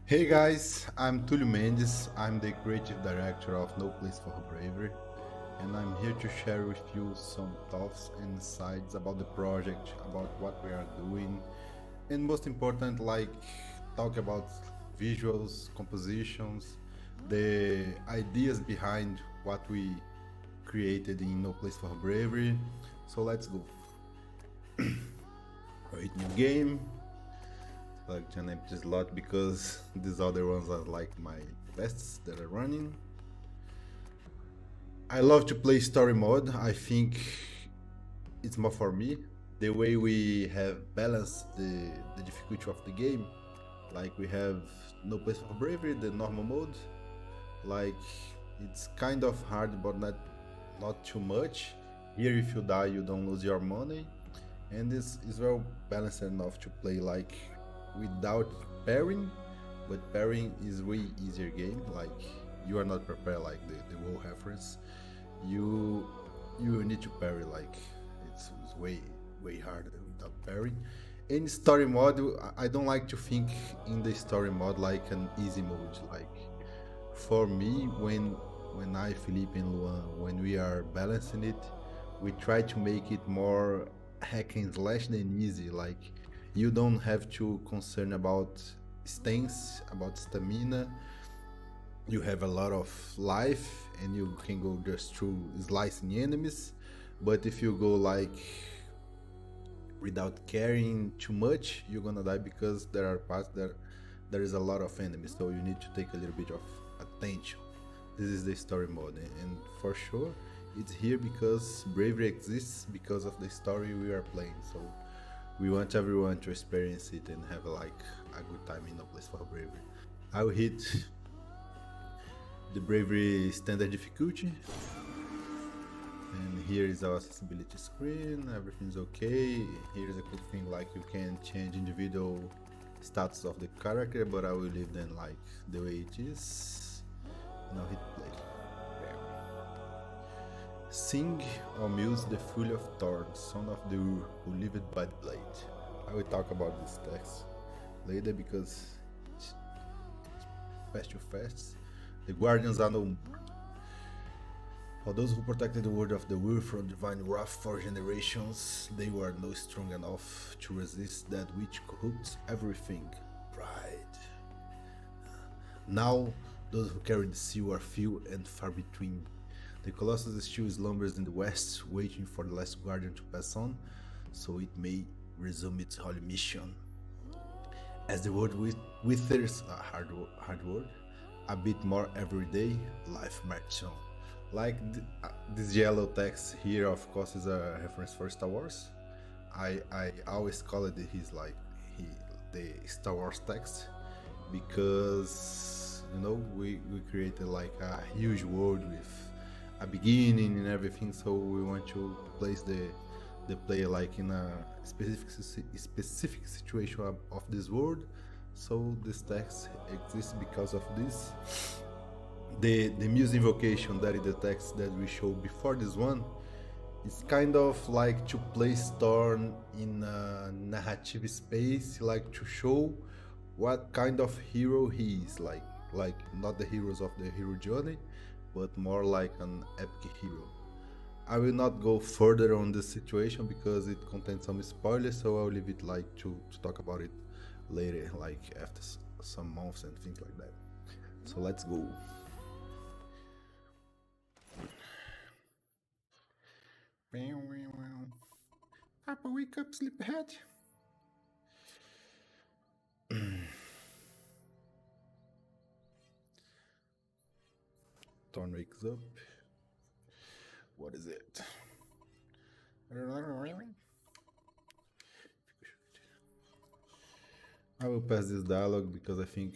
Hey guys, I'm Tulio Mendes. I'm the creative director of No Place for Bravery, and I'm here to share with you some thoughts and insights about the project, about what we are doing, and most important, like talk about visuals, compositions, the ideas behind what we created in No Place for Bravery. So let's go. Create new game, like an empty slot because these other ones are like my quests that are running. I love to play story mode. I think it's more for me. The way we have balanced the difficulty of the game, like we have no place for bravery, the normal mode. Like it's kind of hard, but not too much. Here, if you die, you don't lose your money, and this is well balanced enough to play like without pairing, but pairing is way easier game. Like you are not prepared like the WoW reference. You you need to parry like it's way harder without parrying. In story mode, I don't like to think in the story mode like an easy mode. Like for me, when I, Philippe and Luan, when we are balancing it, we try to make it more hack and slash than easy. Like you don't have to concern about stance, about stamina. You have a lot of life, and you can go just through slicing enemies. But if you go like without caring too much, you're gonna die because there are parts that there is a lot of enemies, so you need to take a little bit of attention. This is the story mode, and for sure, it's here because bravery exists because of the story we are playing. So we want everyone to experience it and have like a good time in No Place for Bravery. I will hit the bravery standard difficulty, and here is our accessibility screen. Everything's okay. Here's a cool thing, like you can change individual status of the character, but I will leave them like the way it is. Now hit play. Sing or muse the full of thorns, son of the Ur, who lived by the blade. I will talk about this text later because it's fast too fast. The guardians are no more. For those who protected the word of the will from divine wrath for generations, they were no strong enough to resist that which corrupts everything. Pride. Now, those who carry the seal are few and far between. The Colossus still slumbers in the west, waiting for the last guardian to pass on, so it may resume its holy mission. As the world withers, a hard word, a bit more every day, life marches on. Like this yellow text here, of course, is a reference for Star Wars. I always call it his like he the Star Wars text because we created like a huge world with a beginning and everything, so we want to place the player like in a specific situation of this world. So this text exists because of this. The muse invocation that is the text that we show before this one, it's kind of like to place Thorn in a narrative space, like to show what kind of hero he is, like not the heroes of the hero journey, but more like an epic hero. I will not go further on this situation because it contains some spoilers, so I'll leave it like to talk about it later, like after some months and things like that. So let's go. Papa, wake up, sleepyhead. Thorn wakes up. What is it? I will pass this dialogue because I think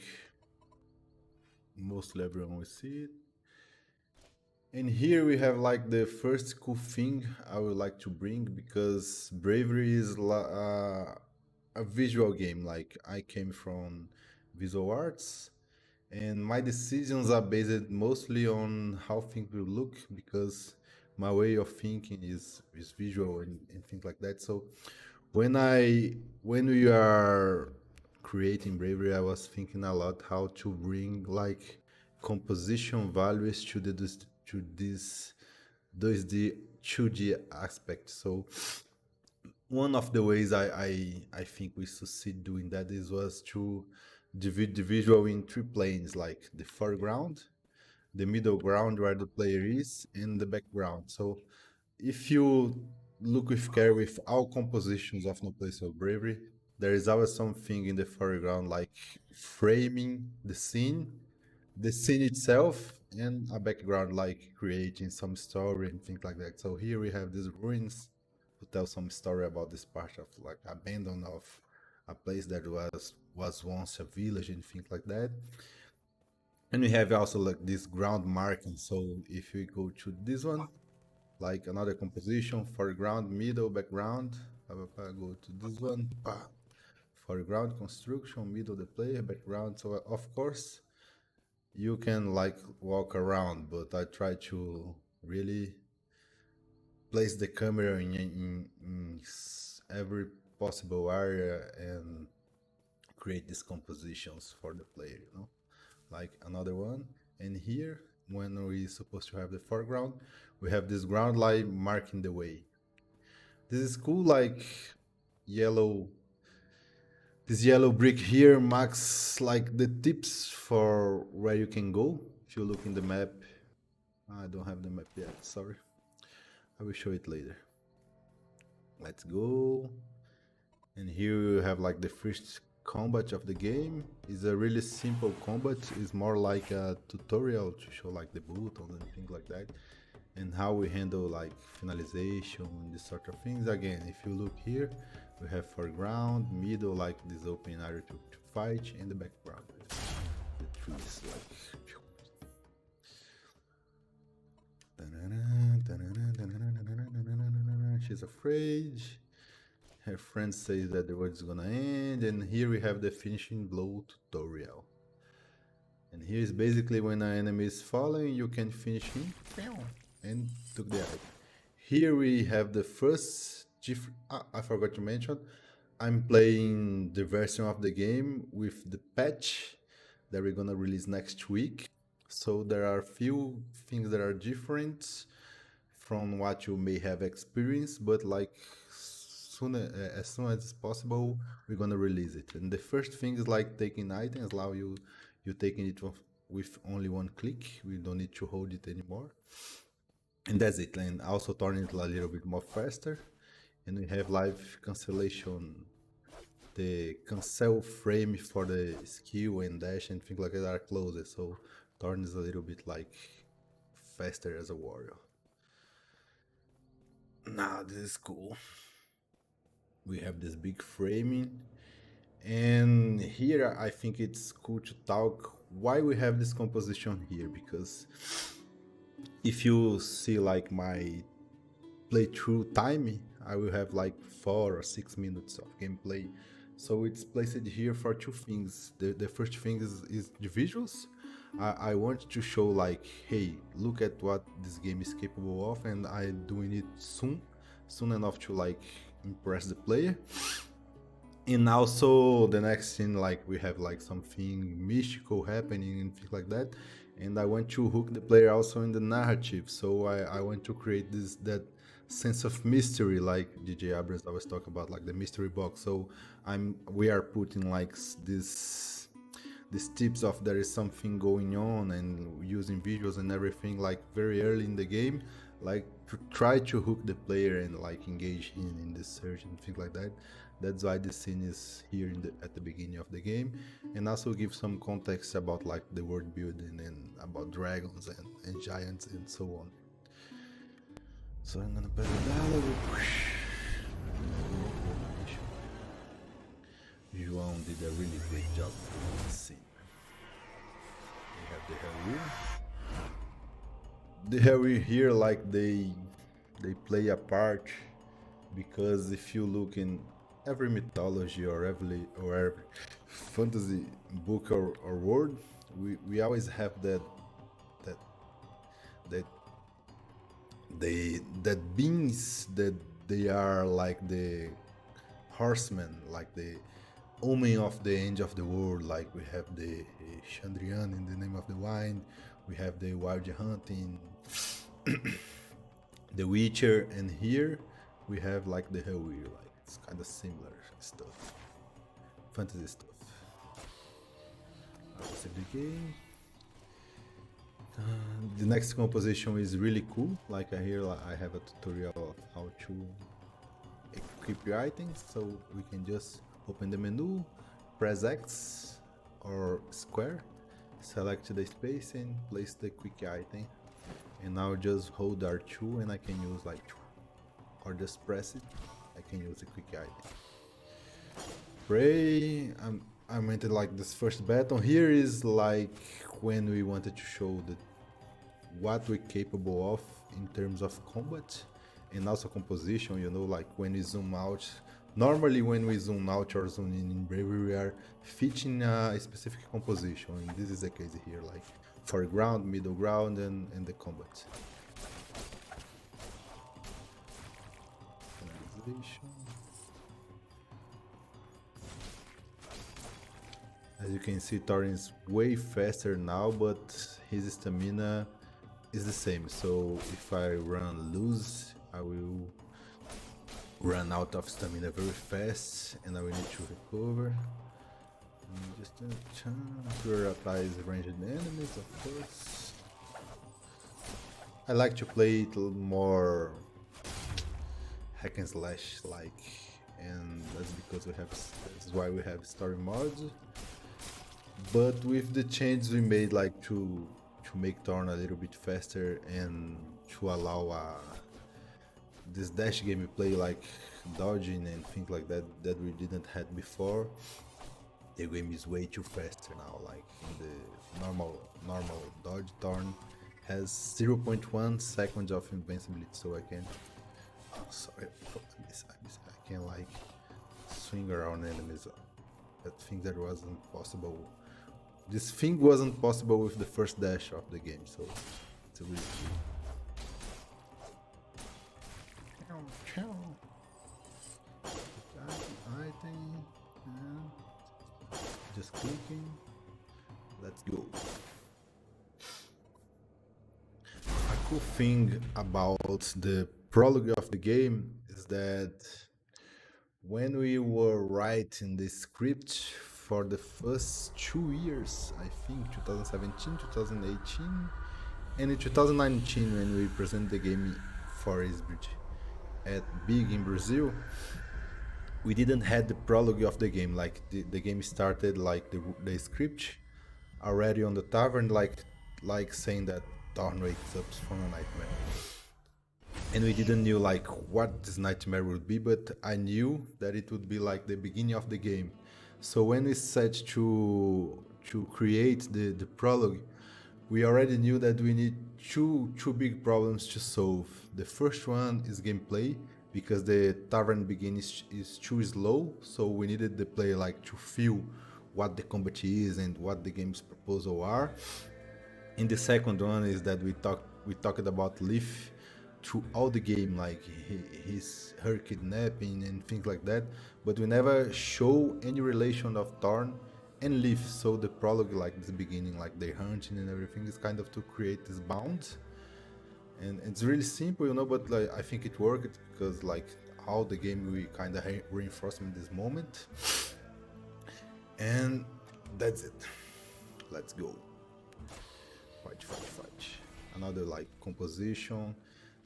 mostly everyone will see it. And here we have like the first cool thing I would like to bring because Bravery is a visual game. Like I came from visual arts, and my decisions are based mostly on how things will look because my way of thinking is visual and things like that. So when we are creating Bravery, I was thinking a lot how to bring like composition values to to this 2D 2D aspect. So one of the ways I think we succeed doing that is was to divide the visual in three planes, like the foreground, the middle ground where the player is, and the background. So if you look with care with all compositions of No Place of Bravery, there is always something in the foreground like framing the scene itself, and a background like creating some story and things like that. So here we have these ruins to tell some story about this part of like abandon of a place that was once a village and things like that. And we have also like this ground marking. So if we go to this one, like another composition, foreground, middle, background. Go to this one. Foreground, construction, middle, the player, background. So of course you can like walk around, but I try to really place the camera in every possible area and create these compositions for the player, you know? Like another one. And here, when we're supposed to have the foreground, we have this ground line marking the way. This is cool, like yellow. This yellow brick here marks like the tips for where you can go. If you look in the map, I don't have the map yet, sorry. I will show it later. Let's go. And here you have like the first combat of the game. It's a really simple combat. It's more like a tutorial to show like the buttons and things like that. And how we handle like finalization and this sort of things. Again, if you look here, we have foreground, middle, like this open area to fight, and the background with the trees like. She's afraid. Her friend says that the world is gonna end, and here we have the finishing blow tutorial. And here is basically when an enemy is falling, you can finish him and took the item. Here we have the first I forgot to mention, I'm playing the version of the game with the patch that we're gonna release next week. So there are few things that are different from what you may have experienced, but like as soon as possible, we're gonna release it. And the first thing is like taking items, allow you taking it with only one click. We don't need to hold it anymore. And that's it. And also turning it a little bit more faster. And we have live cancellation, the cancel frame for the skill and dash and things like that are closed. So turn is a little bit like faster as a warrior. Now this is cool. We have this big framing. And here I think it's cool to talk why we have this composition here, because if you see like my playthrough time, I will have like 4 or 6 minutes of gameplay. So it's placed here for two things. The first thing is the visuals. I want to show like, hey, look at what this game is capable of, and I'm doing it soon enough to like impress the player. And also the next scene, like we have like something mystical happening and things like that, and I want to hook the player also in the narrative. So I want to create that sense of mystery, like DJ Abrams always talk about, like the mystery box. So we are putting like these tips of there is something going on, and using visuals and everything like very early in the game, like to try to hook the player and like engage him in the search and things like that. That's why the scene is here at the beginning of the game, and also give some context about like the world building and about dragons and giants and so on. So I'm gonna put it down. João did a really great job in this scene. We have the Harry. The Harry here, like they play a part, because if you look in every mythology or every fantasy book or world, we always have that that that beings that they are like the horsemen, like omen of the end of the world. Like we have the Chandrian in the name of the wine, we have the wild hunting, the Witcher, and here we have like the Hell Wheel. Like it's kind of similar stuff, fantasy stuff. I will save the game. The next composition is really cool. Like I have a tutorial of how to equip your items, so we can just open the menu, press X or square, select the space and place the quick item, and now just hold R2 and I can use like, or just press it, I can use the quick item. Pray, I'm into like this first battle. Here is like when we wanted to show what we're capable of in terms of combat and also composition, you know, like when we zoom out. Normally when we zoom out or zoom in Bravery, we are fitting a specific composition, and this is the case here, like foreground, middle ground, and the combat. As you can see, Thorin is way faster now, but his stamina is the same. So if I run loose, I will run out of stamina very fast, and I will need to recover. And just prioritize ranged enemies, of course. I like to play it more hack and slash like, and that's because that's why we have story mods. But with the changes we made, like to make Thorn a little bit faster and to allow this dash gameplay, like dodging and things like that we didn't had before, the game is way too faster now. Like in the normal dodge, Thorn has 0.1 seconds of invincibility, so I can I can like swing around enemies. That thing that wasn't possible. This thing wasn't possible with the first dash of the game, so it's a really cool. Item, just clicking. Let's go. A cool thing about the prologue of the game is that when we were writing the script for the first 2 years, I think 2017, 2018, and in 2019 when we presented the game for Isbridge at Big in Brazil, we didn't have the prologue of the game. Like the game started like the script already on the tavern, like saying that Thorn wakes up from a nightmare. And we didn't know like what this nightmare would be, but I knew that it would be like the beginning of the game. So when we set to create the prologue, we already knew that we need two big problems to solve. The first one is gameplay, because the tavern beginning is too slow, so we needed the player like to feel what the combat is and what the game's proposal are. And the second one is that we talked about Leaf through all the game, like her kidnapping and things like that, but we never show any relation of Thorn and Leaf. So the prologue, like this beginning, like they're hunting and everything, is kind of to create this bound. And it's really simple, you know, but like I think it worked because like how the game we kind of reinforced in this moment. And that's it. Let's go. Fight. Another like composition.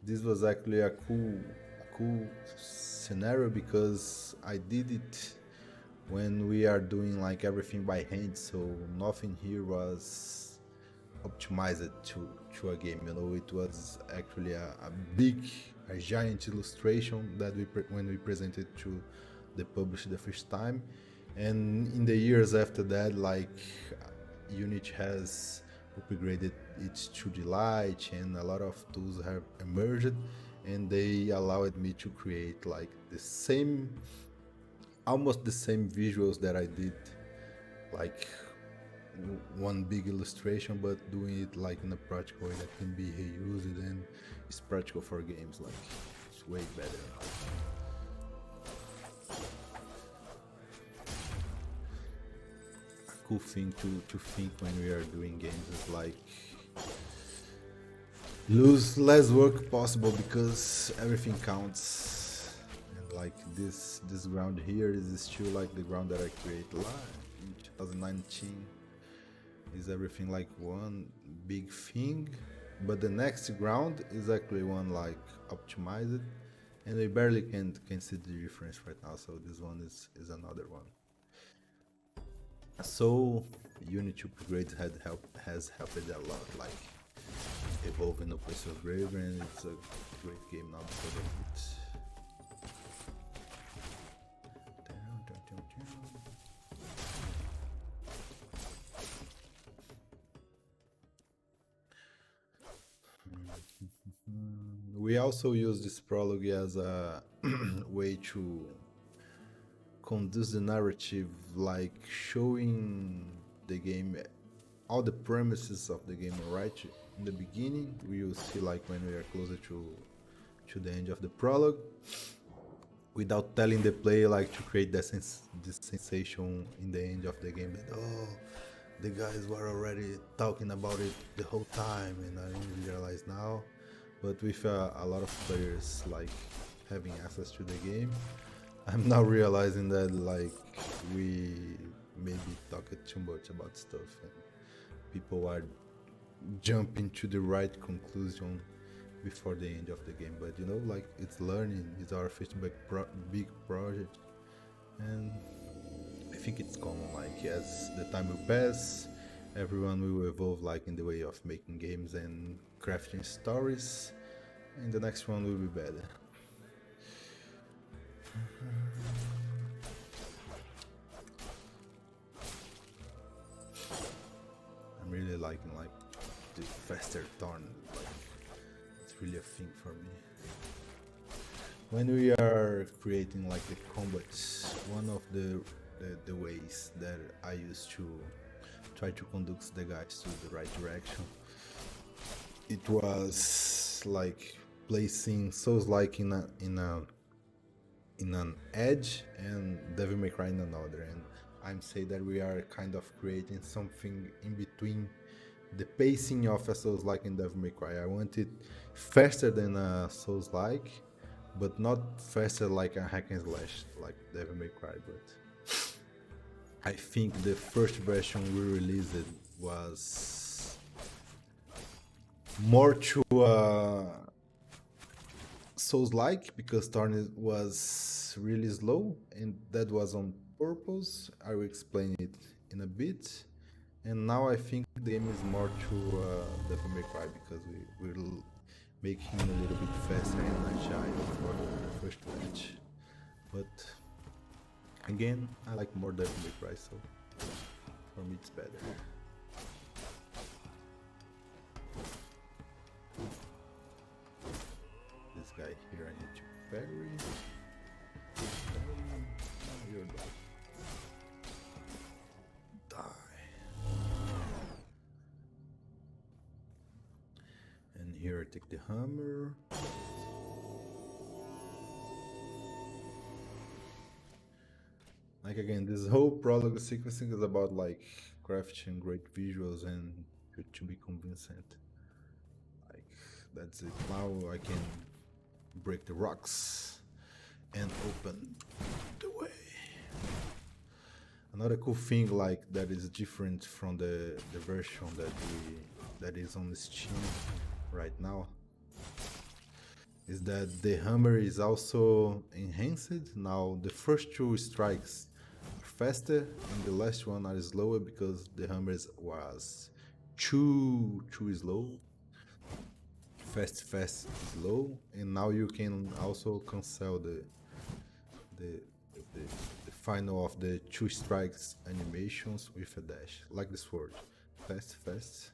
This was actually a cool scenario because I did it when we are doing like everything by hand, so nothing here was optimized to a game. You know, it was actually a giant illustration that when we presented to the publisher the first time. And in the years after that, like Unity has upgraded its 2D light and a lot of tools have emerged, and they allowed me to create like almost the same visuals that I did, like one big illustration, but doing it like in a practical way that can be reused and it's practical for games. Like it's way better. cool thing to think when we are doing games is like lose less work possible because everything counts. And like this ground here is still like the ground that I created in 2019. Is everything like one big thing, but the next ground is actually one like optimized, and we barely can see the difference right now. So this one is another one. So Unity upgrades has helped a lot, like evolving the place of Bravery, and it's a great game now because of it. We also use this prologue as a way to conduce the narrative, like showing the game, all the premises of the game right in the beginning. We will see like when we are closer to the end of the prologue, without telling the player, like to create this sensation in the end of the game that, oh, the guys were already talking about it the whole time and I didn't realize now. But with a lot of players like having access to the game, I'm now realizing that like we maybe talked too much about stuff and people are jumping to the right conclusion before the end of the game. But you know, like it's learning, it's our first big project, and I think it's common. Like as the time will pass, everyone will evolve like in the way of making games and crafting stories, and the next one will be better. I'm really liking like the faster turn. Like it's really a thing for me. When we are creating like the combats, one of the ways that I use to try to conduct the guys to the right direction, it was like placing souls like in an edge and Devil May Cry in another, and I'm saying that we are kind of creating something in between the pacing of a Souls like in Devil May Cry. I want it faster than a Souls like, but not faster like a hack and slash like Devil May Cry. But I think the first version we released was more to Souls-like because Torn was really slow, and that was on purpose. I will explain it in a bit. And now I think the game is more to Devil May Cry because we will make him a little bit faster and agile for the first match. But again, I like more Devil May Cry, so for me it's better. This guy here, I need to Bravery. You're done. Die. And here I take the hammer. Like again, this whole prologue sequencing is about like crafting great visuals and to be convincing. Like that's it. Now I can break the rocks and open the way. Another cool thing like that is different from the version that is on Steam right now is that the hammer is also enhanced. Now the first two strikes are faster and the last one are slower because the hammer was too slow. Fast, slow, and now you can also cancel the, the final of the two strikes animations with a dash, like the sword. Fast,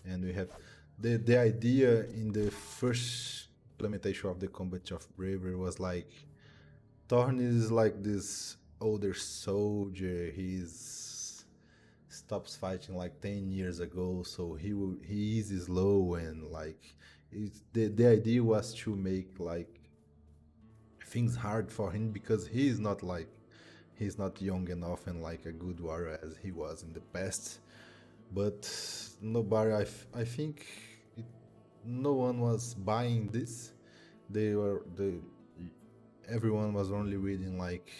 and we have the idea in the first implementation of the combat of Bravery was like Thorn is like this older soldier. He's stops fighting like 10 years ago, so he is slow and like the idea was to make like things hard for him because he is not like he's not young enough and like a good warrior as he was in the past. But nobody, I think it, no one was buying this. They were everyone was only reading like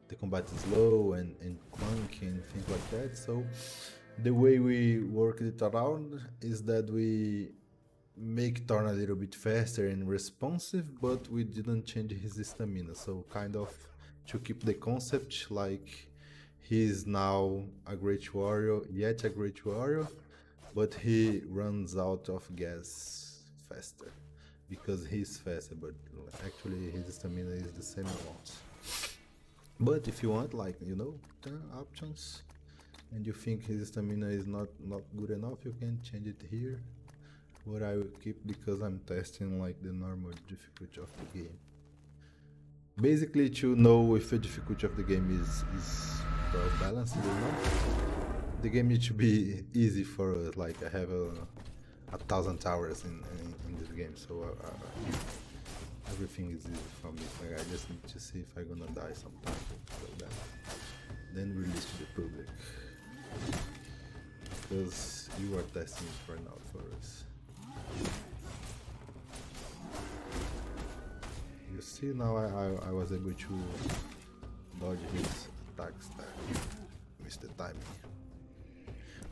the combat is low and clunky and things like that. So the way we worked it around is that we make Thorn a little bit faster and responsive, but we didn't change his stamina. So kind of to keep the concept, like he is now a great warrior, yet a great warrior, but he runs out of gas faster because he's faster, but actually his stamina is the same amount. But if you want, like, you know, the options, and you think his stamina is not good enough, you can change it here. But I will keep because I'm testing like the normal difficulty of the game. Basically to know if the difficulty of the game is well balanced or not. The game needs to be easy for us, like I have a 1,000 hours in this game, so everything is easy for me. Like I just need to see if I'm gonna die sometime, like that. Then release to the public. Because you are testing it right now for us. You see now I was able to dodge his attacks there. Missed the timing.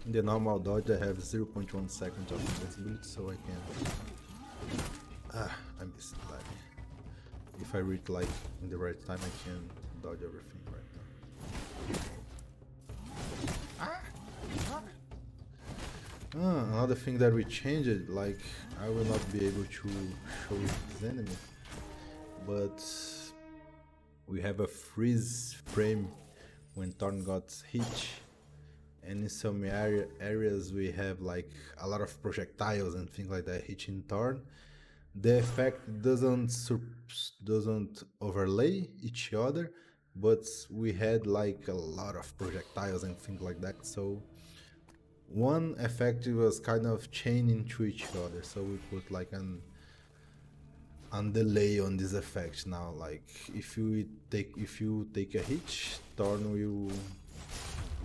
In the normal dodge I have 0.1 seconds of invincibility, so I can... I missed the timing. If I reach like in the right time I can dodge everything right now. Another thing that we changed, like I will not be able to show his enemy, but we have a freeze frame when Thorn got hit, and in some areas we have like a lot of projectiles and things like that hitting Thorn. The effect doesn't overlay each other, but we had like a lot of projectiles and things like that, so one effect was kind of chaining to each other, so we put like an delay on this effect now. Like if you take a hit, Thorn will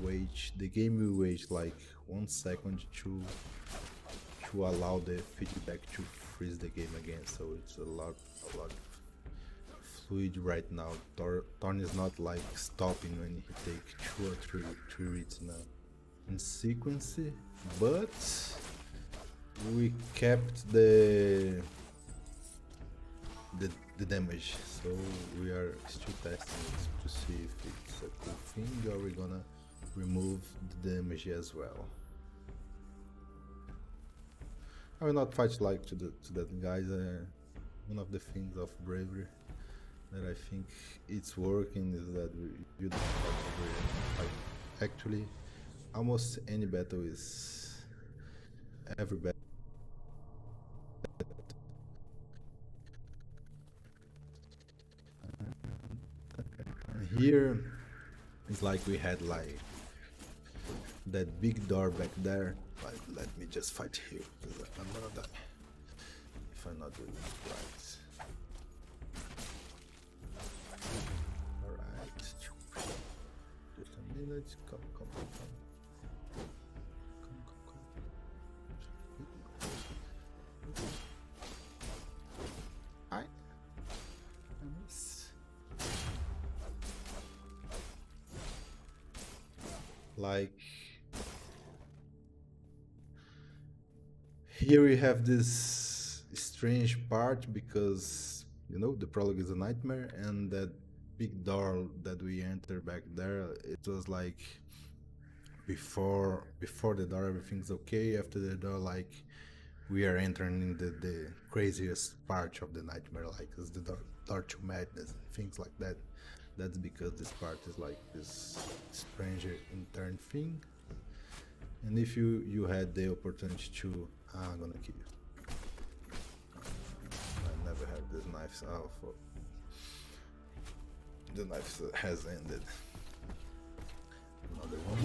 wait, the game will wait like 1 second to allow the feedback to freeze the game again. So it's a lot fluid right now. Thorn is not like stopping when he take 2 or 3 hits now in sequence, but we kept the damage, so we are still testing it to see if it's a cool thing or we're gonna remove the damage as well. I will not fight like to that guys. One of the things of Bravery that I think it's working is that you don't fight Bravery. Like actually almost any battle is every battle. Here it's like we had like that big door back there. Like, let me just fight here because I'm gonna die if I'm not doing it right. Alright, just a minute. Come. I miss. Like here we have this strange part because you know the prologue is a nightmare, and that big door that we enter back there, it was like before the door everything's okay. After the door, like we are entering in the craziest part of the nightmare, like it's the door to madness and things like that. That's because this part is like this stranger intern thing. And if you had the opportunity to, I'm gonna kill you. I never had this knife out for the knife has ended. Another one.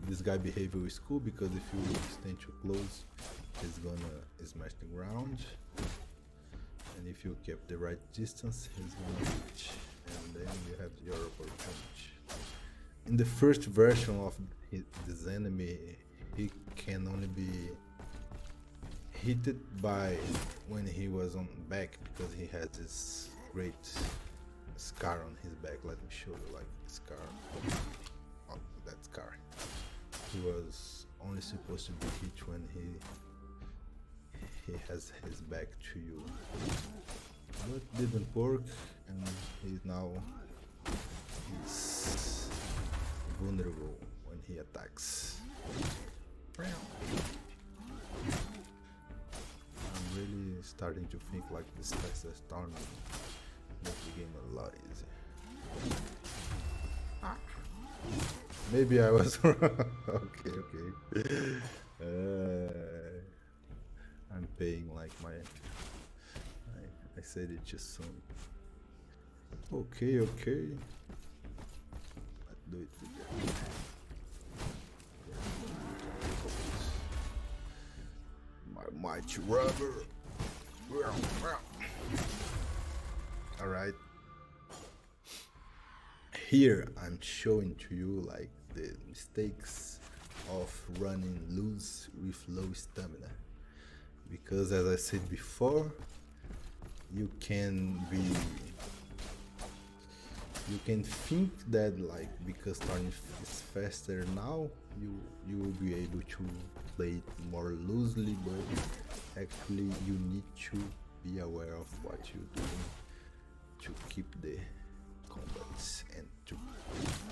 This guy behavior is cool because if you stand too close, he's gonna smash the ground. And if you keep the right distance, he's gonna reach, and then you have your opportunity. In the first version of this enemy, he can only be hit by when he was on back, because he has this great scar on his back. Let me show you, like, scar. Oh, that scar. He was only supposed to be hit when he has his back to you, but didn't work, and he's vulnerable when he attacks. I'm really starting to think like this Texas tournament makes the game a lot easier. Maybe I was wrong. Okay. I'm paying like I said it just soon. Okay. Let's do it together. My mighty rubber. Alright. Here I'm showing to you like the mistakes of running loose with low stamina. Because as I said before, you can think that, like, because turning is faster now, you will be able to play it more loosely, but actually you need to be aware of what you're doing to keep the combats and to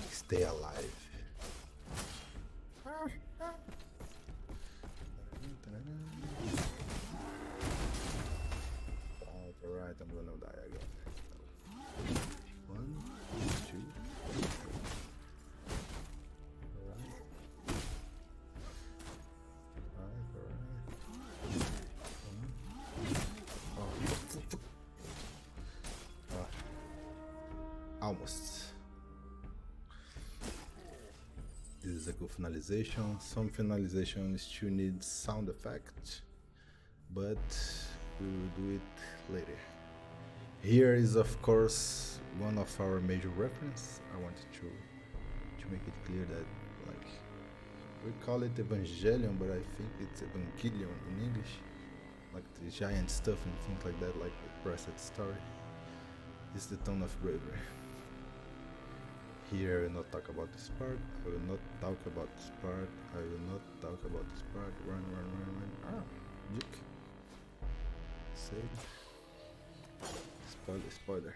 stay alive. Alright, I'm gonna die again. 1, 2, 3. Almost. This is a good finalization. Some finalizations still need sound effect, but we will do it later. Here is, of course, one of our major reference. I wanted to make it clear that, like, we call it Evangelion, but I think it's Evangelion in English, like the giant stuff and things like that, like the Pressed story. It's the tone of Bravery. Here I will not talk about this part. I will not talk about this part. I will not talk about this part. Run. Juke. Save. Spoiler.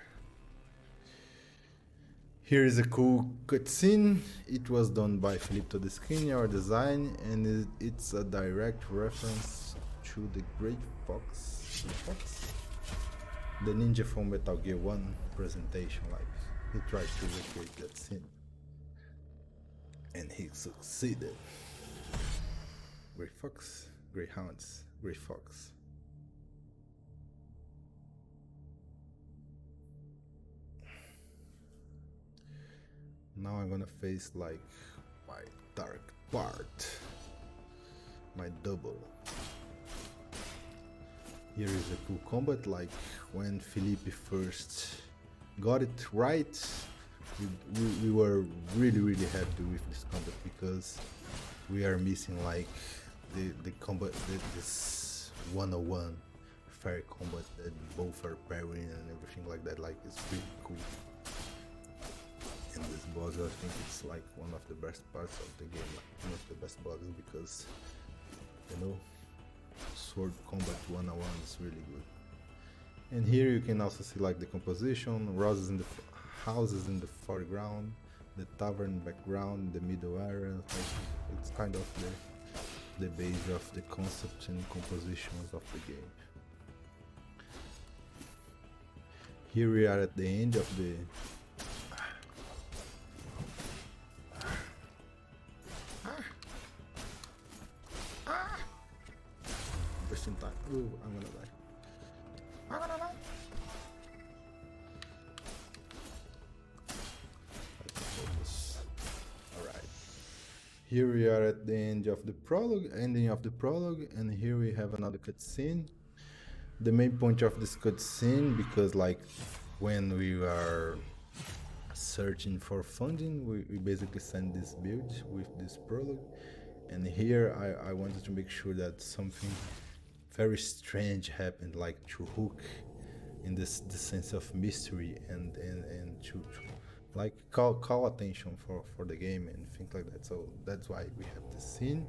Here is a cool cutscene. It was done by Philippe Todeschini, our design, and it's a direct reference to the Great Fox. The ninja from Metal Gear 1 presentation, like, he tried to recreate that scene. And he succeeded. Grey Fox, Greyhounds, Grey Fox. Now I'm gonna face, like, my dark part. My double. Here is a cool combat, like when Philippe first got it right, we were really happy with this combat, because we are missing, like, the combat, this 101 fair combat that both are parrying and everything like that. Like, it's pretty cool. And this boss, I think it's like one of the best parts of the game, like one of the best bosses, because, you know, sword combat 101 is really good. And here you can also see, like, the composition, houses in the foreground, the tavern background, the middle area. Like, it's kind of the base of the concept and compositions of the game. Here we are at the end of the just in time. Ooh, I'm gonna die. Alright. Here we are at the ending of the prologue, and here we have another cutscene. the main point of this cutscene, because like when we are searching for funding, we basically send this build with this prologue. And here I wanted to make sure that something very strange happened, like to hook in this sense of mystery and to like call attention for the game and things like that. So that's why we have this scene,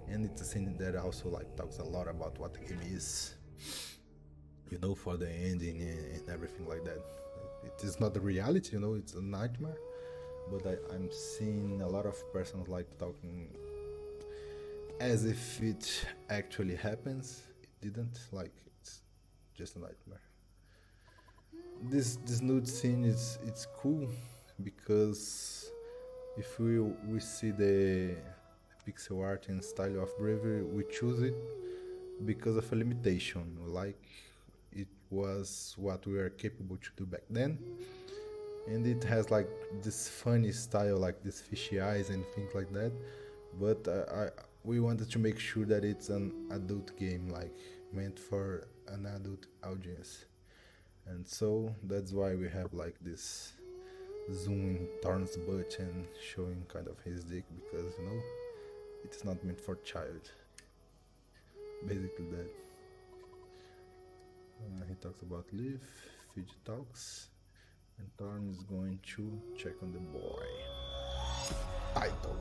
and it's a scene that also like talks a lot about what the game is, you know, for the ending and everything like that. It is not the reality, you know, it's a nightmare. But I'm seeing a lot of persons like talking as if it actually happens. It didn't. Like it's just a nightmare. This nude scene is it's cool because if we see the pixel art and style of Bravery, we choose it because of a limitation. Like it was what we were capable to do back then, and it has like this funny style, like this fishy eyes and things like that. But we wanted to make sure that it's an adult game, like meant for an adult audience, and so that's why we have like this zooming Thorn's butt and showing kind of his dick, because you know it's not meant for child. Basically that. He talks about Liv, Fidget talks, and Thorn is going to check on the boy. Title.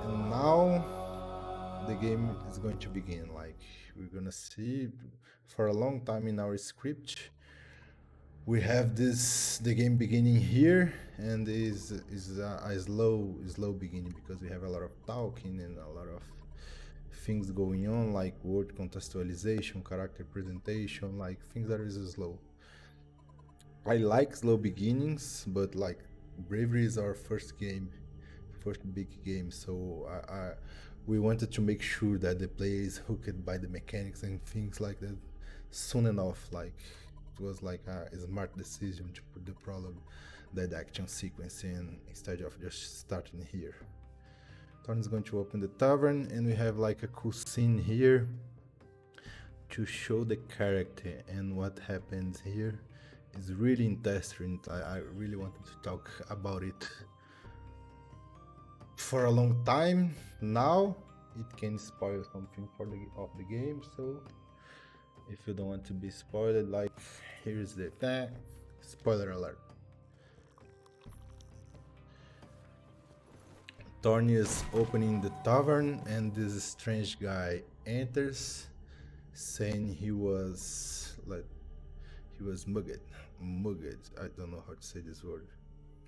And now the game is going to begin. Like we're gonna see for a long time in our script. We have this the game beginning here, and is a slow beginning because we have a lot of talking and a lot of things going on, like word contextualization, character presentation, like things that is slow. I like slow beginnings, but like Bravery is our first game, first big game, so we wanted to make sure that the player is hooked by the mechanics and things like that soon enough. Like it was like a smart decision to put the prologue, that action sequence in instead of just starting here. Thorn is going to open the tavern, and we have like a cool scene here to show the character, and what happens here is really interesting. I really wanted to talk about it for a long time. Now it can spoil something for the game, so if you don't want to be spoiled, like here's the spoiler alert. Thorn is opening the tavern, and this strange guy enters, saying he was like he was mugged. Mugged. I don't know how to say this word.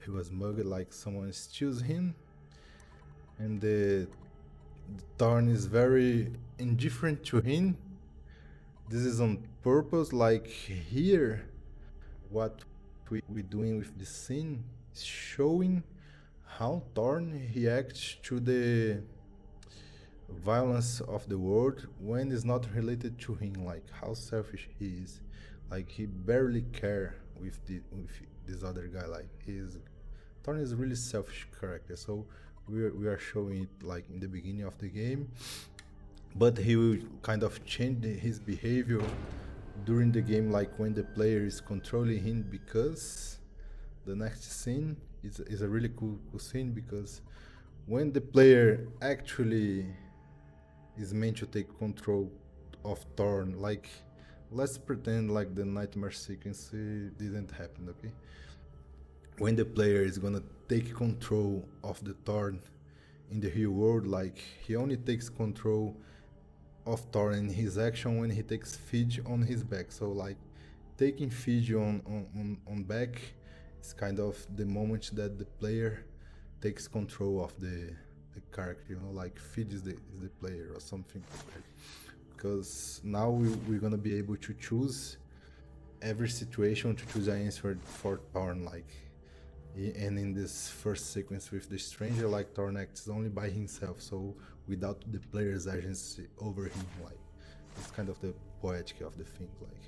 He was mugged, like someone steals him, and the Thorn is very indifferent to him. This is on purpose. Like here, what we doing with the scene is showing how Thorn reacts to the violence of the world when it's not related to him, like how selfish he is. Like he barely care with with this other guy. Like he's Thorn is a really selfish character. So we are showing it like in the beginning of the game, but he will kind of change his behavior during the game, like when the player is controlling him, because the next scene is a really cool scene, because when the player actually is meant to take control of Thorn, like let's pretend like the nightmare sequence didn't happen, okay? When the player is gonna take control of the Thorn in the real world, like he only takes control of Thor and his action when he takes Fidge on his back. So like taking Fidge on back is kind of the moment that the player takes control of the character, you know, like Fidge is the player or something like that. Because now we're gonna be able to choose every situation, to choose an answer for Thorn, like and in this first sequence with the stranger, like Thorn acts only by himself, so without the player's agency over him. Like it's kind of the poetic of the thing, like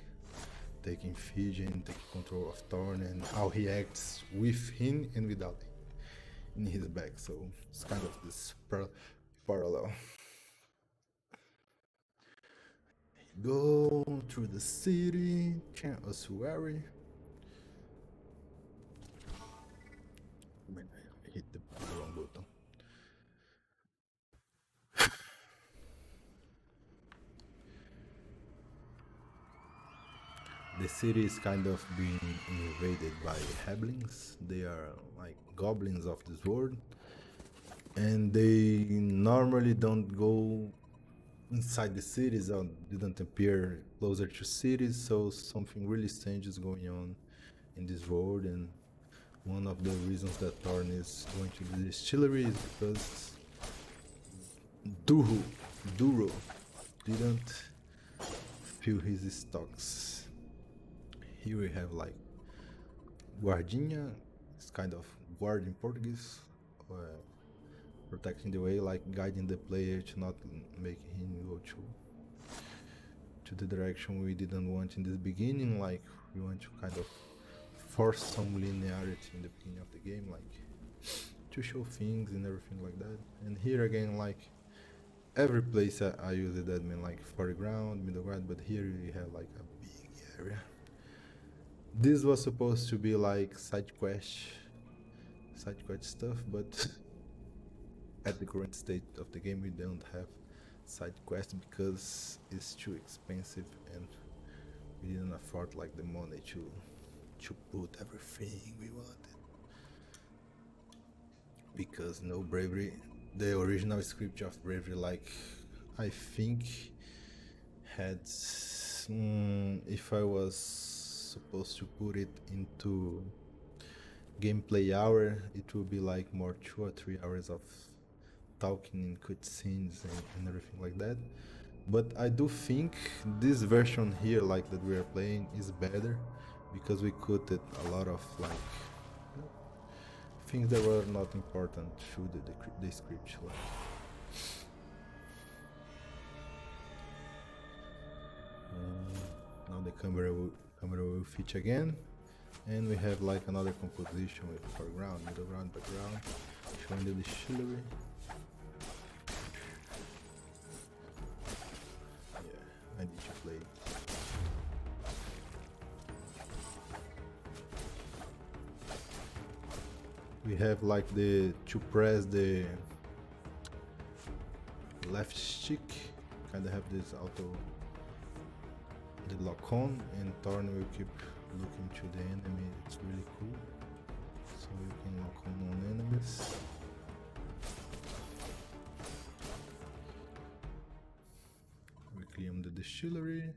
taking Fiji and taking control of Thorn and how he acts with him and without him in his back. So it's kind of this parallel. Go through the city, chant ossuary. I hit the wrong button. The city is kind of being invaded by hablings. They are like goblins of this world, and they normally don't go inside the cities or didn't appear closer to cities, so something really strange is going on in this world. And one of the reasons that Thorn is going to the distillery is because Duro didn't fill his stocks. Here we have like Guardinha, it's kind of guard in Portuguese, protecting the way, like guiding the player to not make him go to the direction we didn't want in the beginning. Like we want to kind of force some linearity in the beginning of the game, like to show things and everything like that. And here again, like every place I use it admin, like foreground, middle ground, but here we have like a big area. This was supposed to be like side quest stuff, but at the current state of the game we don't have side quest because it's too expensive and we didn't afford like the money to put everything we wanted. Because no Bravery, the original script of Bravery, like I think had if I was supposed to put it into gameplay hour, it will be like more 2 or 3 hours of talking in cutscenes and everything like that. But I do think this version here, like that we are playing, is better because we cut a lot of like things that were not important through the script. Like. Now the camera will fit again, and we have like another composition with foreground, middle ground, background, showing the distillery. Yeah, I need to play. We have like to press the left stick, kind of have this the lock on, and Thorn will keep looking to the enemy. It's really cool, so you can lock on enemies. We claim the distillery,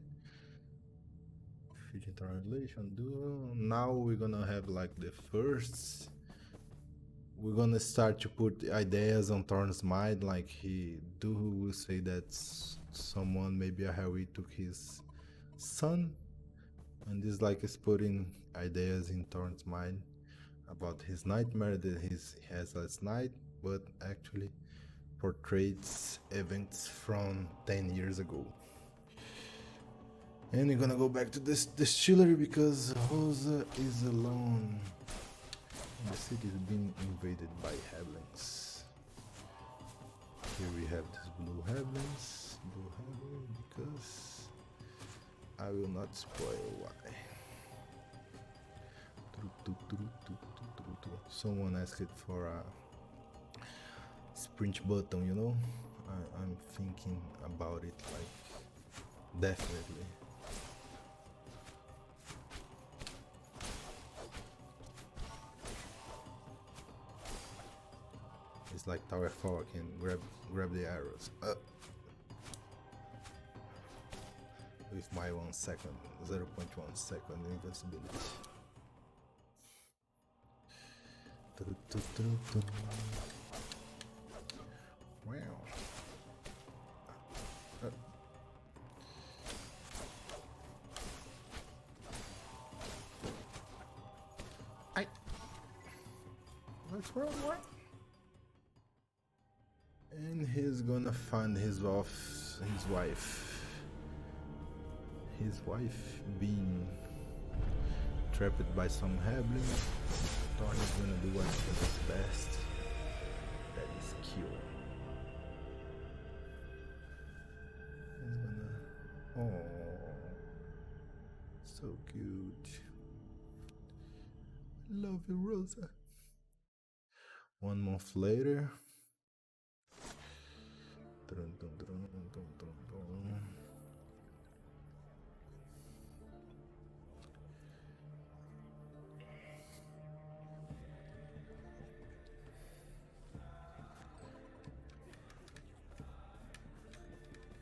fidget translation duo. Now we're gonna have like the first. We're gonna start to put ideas on Thorn's mind, like Duhu will say that someone, maybe a Harry, took his son, and this like is putting ideas in Thorn's mind about his nightmare that he has last night, but actually portrays events from 10 years ago. And we're gonna go back to this distillery because Rosa is alone. The city is being invaded by hablings. Here we have this blue hablings, because I will not spoil why. Someone asked for a sprint button, you know? I'm thinking about it, like, definitely. It's like Tower 4, I can grab the arrows. With my 1 second, 0.1 second invincibility. Wow. What's wrong? What? And he's gonna find his wife. His wife being trapped by some habbling. Tony's gonna do what he does best. That is kill. Oh, so cute. Love you, Rosa. 1 month later. Dun, dun, dun, dun, dun, dun.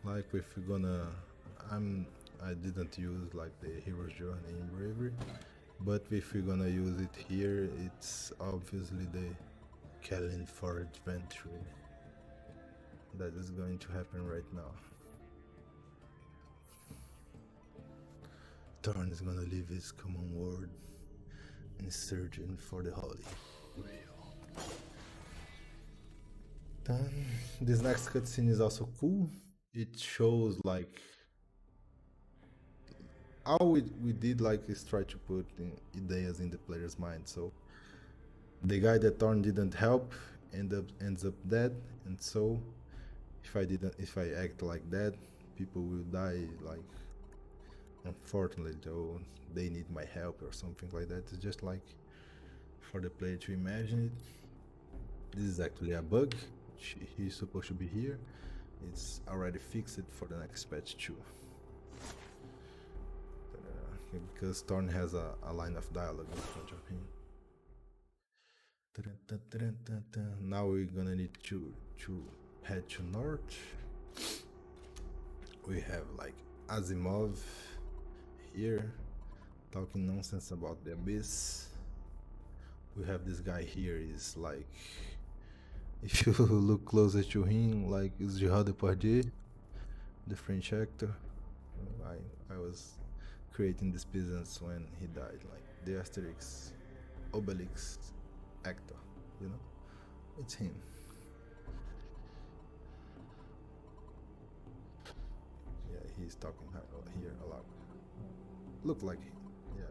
Like if we're gonna, I didn't use like the hero's journey in Bravery, but if we're gonna use it here, it's obviously the Kellen for adventure that is going to happen right now. Thorn is gonna leave his common word and searching for the holy grail. Then this next cutscene is also cool. It shows like all we did like is try to put ideas in the player's mind. So the guy that Thorn didn't help ends up dead, and so if I act like that, people will die. Like unfortunately, though, they need my help or something like that. It's just like for the player to imagine it. This is actually a bug. He's supposed to be here. It's already fixed for the next patch too. Because Thorn has a line of dialogue in front of him. Now we're gonna need to head to north. We have like Asimov here talking nonsense about the abyss. We have this guy here is like, if you look closer to him, like it's Gerard Depardieu, the French actor. I was creating this peasants when he died, like the Asterix, Obelix actor, you know? It's him. Yeah, he's talking here a lot. Look like him, yeah.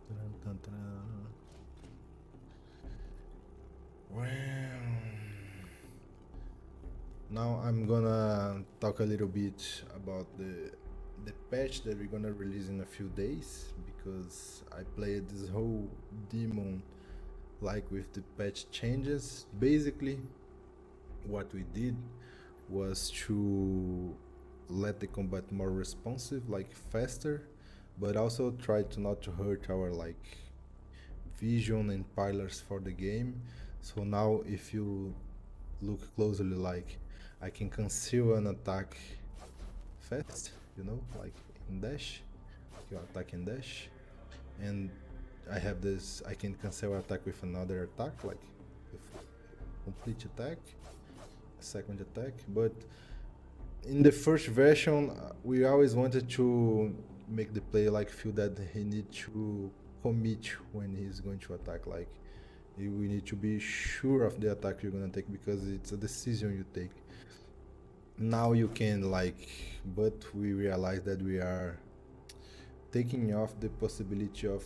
Dun, dun, dun. Well, now I'm gonna talk a little bit about the patch that we're gonna release in a few days, because I played this whole demon like with the patch changes. Basically, what we did was to let the combat more responsive, like faster, but also try to not to hurt our like vision and pillars for the game. So now if you look closely, like I can conceal an attack fast, you know, like in dash, you attack in dash, and I have this, I can cancel attack with another attack, like with complete attack, second attack. But in the first version, we always wanted to make the player like feel that he need to commit when he's going to attack. Like we need to be sure of the attack you're gonna take, because it's a decision you take. Now you can like, but we realize that we are taking off the possibility of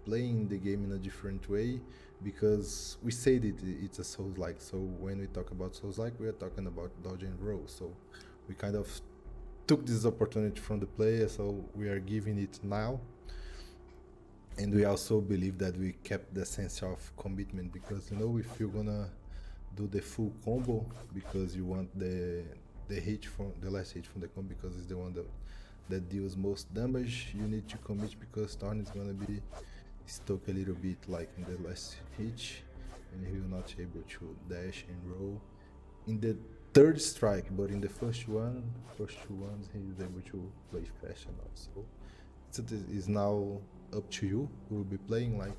playing the game in a different way, because we said it's a Souls like. So when we talk about Souls like, we are talking about dodge and roll. So we kind of took this opportunity from the player, so we are giving it now. And we also believe that we kept the sense of commitment, because you know, if you're gonna do the full combo, because you want the hit from the last hit from the combo, because it's the one that deals most damage, you need to commit, because Thorn is gonna be stuck a little bit like in the last hit, and he will not be able to dash and roll in the third strike. But in the first two ones, he is able to play fast enough. So it is now up to you who will be playing, like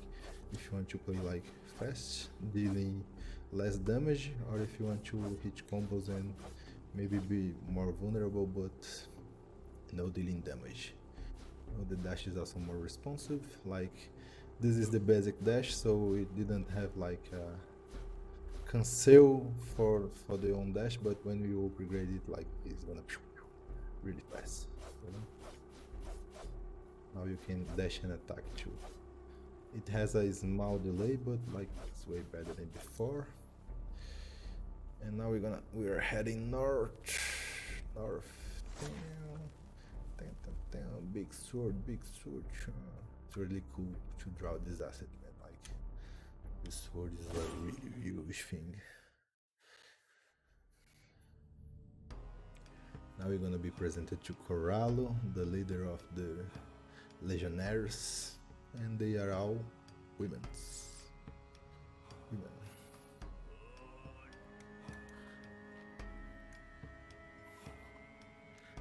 if you want to play like fast, dealing less damage, or if you want to hit combos and maybe be more vulnerable but no dealing damage. The dash is also more responsive. Like this is the basic dash, so it didn't have like a cancel for the on dash, but when you upgrade it, like it's gonna really fast, you know? Now you can dash and attack too. It has a small delay, but like it's way better than before. And now we're heading north. Damn, damn, big sword. It's really cool to draw this asset, man. Like, this sword is a really huge thing. Now we're gonna be presented to Corallo, the leader of the Legionnaires, and they are all women.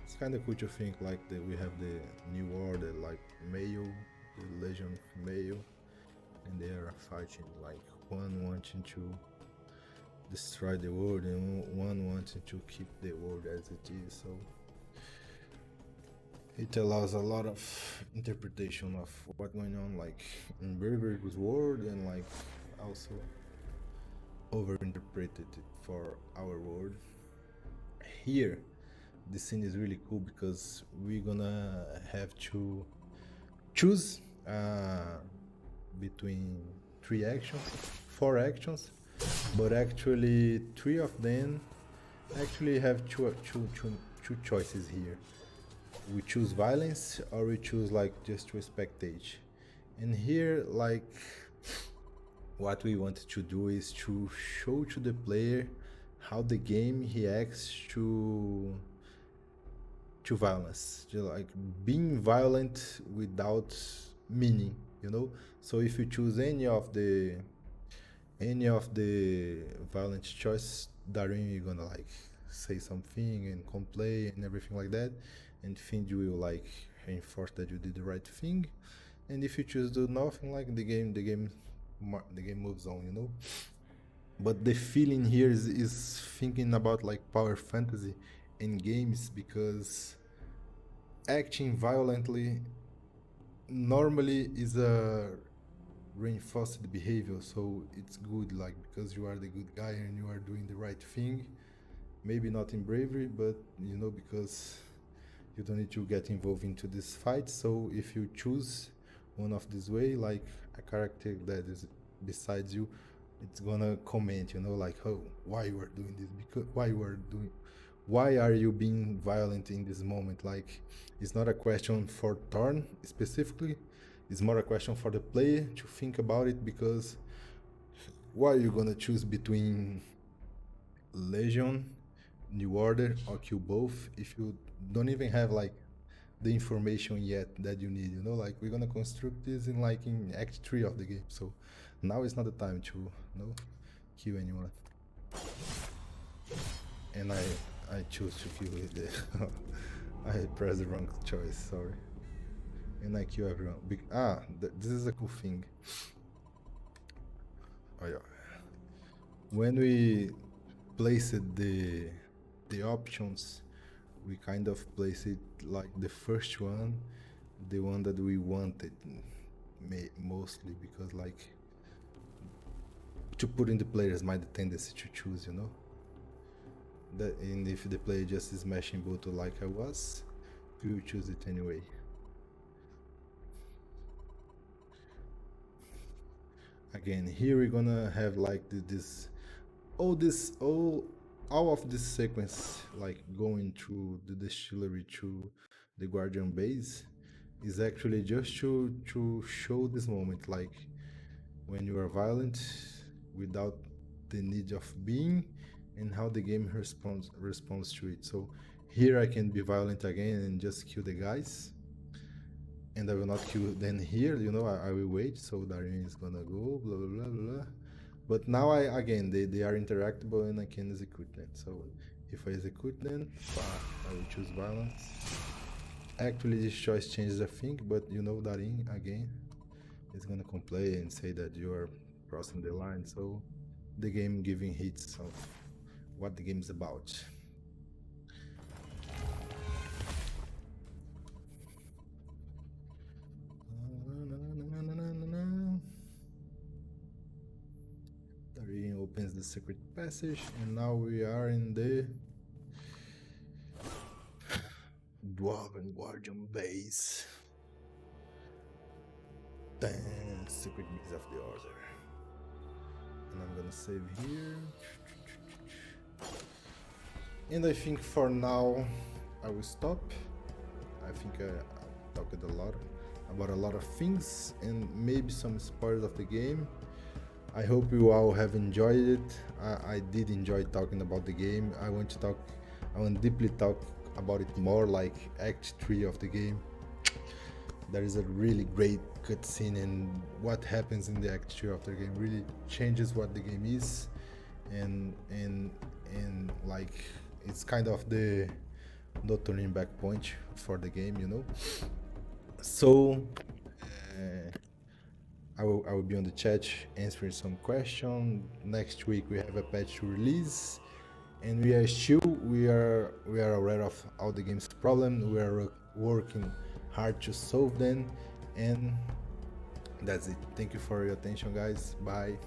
It's kind of cool to think like that we have the new order, like male, the Legion male, and they are fighting like one wanting to destroy the world and one wanting to keep the world as it is. So it allows a lot of interpretation of what's going on, like in Bravery's world, and like also overinterpreted it for our world. Here, this scene is really cool because we're gonna have to choose between four actions, but actually three of them actually have two choices here. We choose violence or we choose like just to spectate. And here, like, what we want to do is to show to the player how the game reacts to violence, like being violent without meaning, you know. So if you choose any of the violent choice, Darin, you're gonna like say something and complain and everything like that, and Find will like reinforce that you did the right thing. And if you choose to do nothing, like the game moves on, you know. But the feeling here is thinking about like power fantasy in games, because acting violently normally is a reinforced behavior, so it's good, like, because you are the good guy and you are doing the right thing. Maybe not in Bravery, but you know, because you don't need to get involved into this fight. So if you choose one of this way, like a character that is besides you, it's gonna comment, you know, like, oh, why you are doing this, because why are you being violent in this moment. Like, it's not a question for Thorn specifically, it's more a question for the player to think about it, because why are you gonna choose between Legion, New Order, or kill both if you don't even have like the information yet that you need, you know. Like, we're gonna construct this in like in act 3 of the game, so now is not the time to, you know, kill anyone. And I choose to kill it. I pressed the wrong choice, sorry. And I kill everyone. This is a cool thing. Oh yeah. When we placed the options, we kind of place it like the first one, the one that we wanted, mostly because like to put in the player's mind the tendency to choose, you know. And if the player just is smashing both like I was, we will choose it anyway. Again, here we're gonna have like all of this sequence, like going through the distillery to the Guardian base, is actually just to show this moment, like when you are violent without the need of being, and how the game responds to it. So here I can be violent again and just kill the guys, and I will not kill then here, you know. I will wait, so Darian is gonna go blah blah blah blah. But now they are interactable and I can execute them. So if I execute them, I will choose violence. Actually, this choice changes the thing, but you know, Darin again is gonna complain and say that you are crossing the line. So the game giving hits of what the game is about. Darin opens the secret passage, and now we are in the Dwarven Guardian base. Damn, secret base of the order. And I'm gonna save here. And I think for now I will stop. I think I talked a lot about a lot of things and maybe some spoilers of the game. I hope you all have enjoyed it. I did enjoy talking about the game. I want to deeply talk about it more, like Act 3 of the game. There is a really great cutscene, and what happens in the Act 3 of the game really changes what the game is, and like it's kind of the no turning back point for the game, you know. So I will be on the chat answering some questions. Next week we have a patch to release, and we are aware of all the game's problems. We are working hard to solve them, and that's it. Thank you for your attention, guys. Bye.